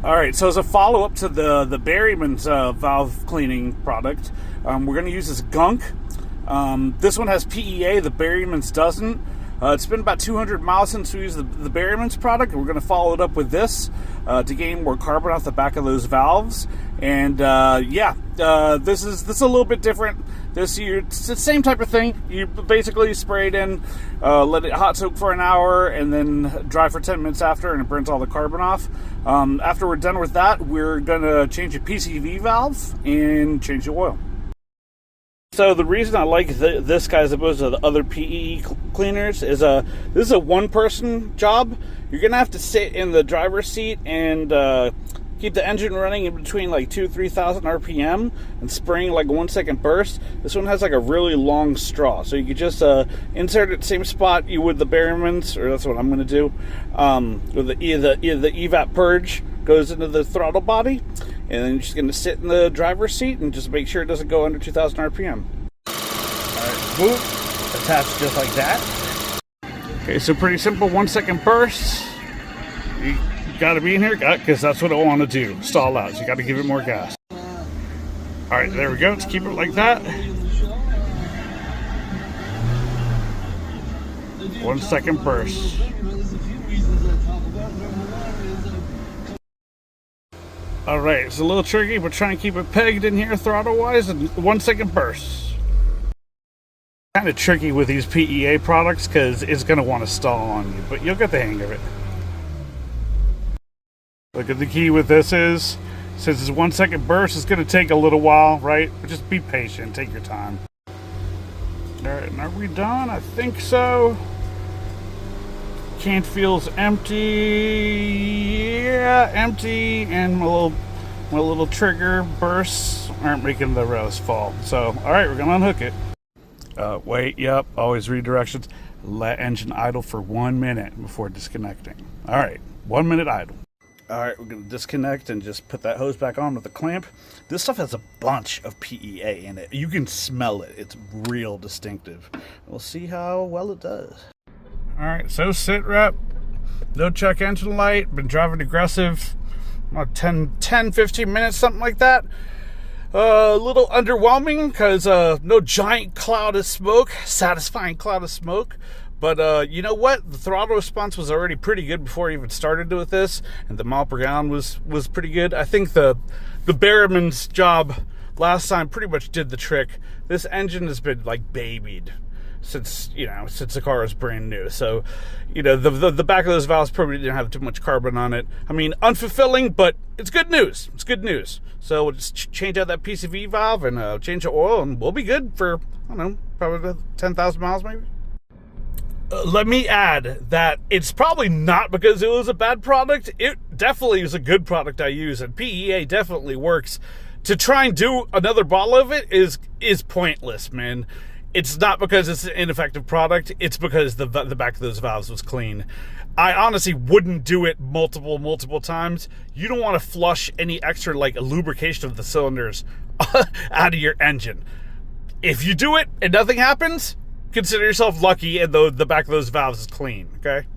All right, so as a follow-up to the Berryman's valve cleaning product, we're going to use this Gunk. This one has P.E.A, the Berryman's doesn't. It's been about 200 miles since we used the Berryman's product. We're going to follow it up with this to gain more carbon off the back of those valves. And this is a little bit different. It's the same type of thing. You basically spray it in, let it hot soak for an hour, and then dry for 10 minutes after, and it burns all the carbon off. After we're done with that, we're going to change a PCV valve and change the oil. So the reason I like this guy as opposed to the other PE cleaners is this is a one-person job. You're going to have to sit in the driver's seat and keep the engine running in between like 2,000-3,000 RPM and spraying like a 1-second burst. This one has like a really long straw, so you could just insert it at the same spot you would the Berryman's, or that's what I'm going to do. With the evap purge goes into the throttle body, and then you're just going to sit in the driver's seat and just make sure it doesn't go under 2,000 RPM. Alright, boop, attached just like that. Okay, so pretty simple 1-second bursts. You got to be in here, because that's what I want to do, stall out, so you got to give it more gas. Alright, there we go, let's keep it like that. 1-second burst. Alright, it's a little tricky, but try and keep it pegged in here throttle-wise, and 1-second bursts. Kind of tricky with these P.E.A products, because it's going to want to stall on you, but you'll get the hang of it. Look at the key with this is, since it's 1-second burst, it's going to take a little while, right? But just be patient, take your time. Alright, and are we done? I think so. Can feels empty. Yeah, empty, and my little trigger bursts aren't making the rails fall. So, alright, we're going to unhook it. Wait, yep, always read directions. Let engine idle for 1 minute before disconnecting. Alright, 1 minute idle. Alright, we're going to disconnect and just put that hose back on with the clamp. This stuff has a bunch of P.E.A in it. You can smell it. It's real distinctive. We'll see how well it does. Alright, so sit rep. No check engine light. Been driving aggressive. About 10-15 minutes, something like that. A little underwhelming because no giant cloud of smoke. Satisfying cloud of smoke. But you know what? The throttle response was already pretty good before I even started with this, and the mile per gallon was pretty good. I think the Berryman's job last time pretty much did the trick. This engine has been like babied since the car was brand new. So, the back of those valves probably didn't have too much carbon on it. I mean, unfulfilling, but it's good news. It's good news. So we'll just change out that PCV valve and change the oil, and we'll be good for, I don't know, probably 10,000 miles maybe. Let me add that it's probably not because it was a bad product. It definitely is a good product I use, and P.E.A definitely works. To try and do another bottle of it is pointless, man. It's not because it's an ineffective product. It's because the back of those valves was clean. I honestly wouldn't do it multiple times. You don't want to flush any extra lubrication of the cylinders out of your engine. If you do it and nothing happens, consider yourself lucky and the back of those valves is clean, okay?